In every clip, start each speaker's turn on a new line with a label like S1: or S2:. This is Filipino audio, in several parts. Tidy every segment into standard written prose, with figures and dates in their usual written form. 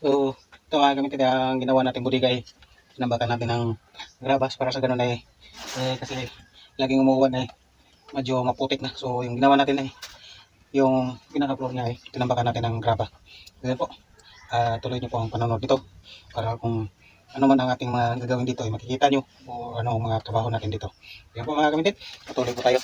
S1: So, ito nga gamitin ang ginawa nating bodega ay tinambakan natin ng grabas para sa ganun ay kasi laging umuulan ay medyo maputik na. So, yung ginawa natin ay yung pinaka-floor niya ay tinambakan natin ng graba. Ganyan po. Tuloy niyo po ang panonood dito para kung ano man ang ating mga gagawin dito ay makikita nyo o ano ang mga trabaho natin dito. Yan po mga gamitin. Patuloy po tayo.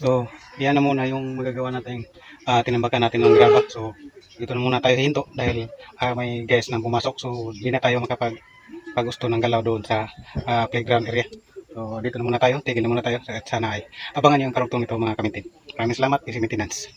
S1: So, yan na muna yung magagawa natin. Tinambakan natin ng graba. So, dito na muna tayo hinto dahil may guest na pumasok. So, hindi na tayo makapag-gusto ng galaw doon sa playground area. So, dito na muna tayo. Tigil na muna tayo. At sana ay abangan nyo ang karugtong nito mga kamitin. Maraming salamat. Easy maintenance.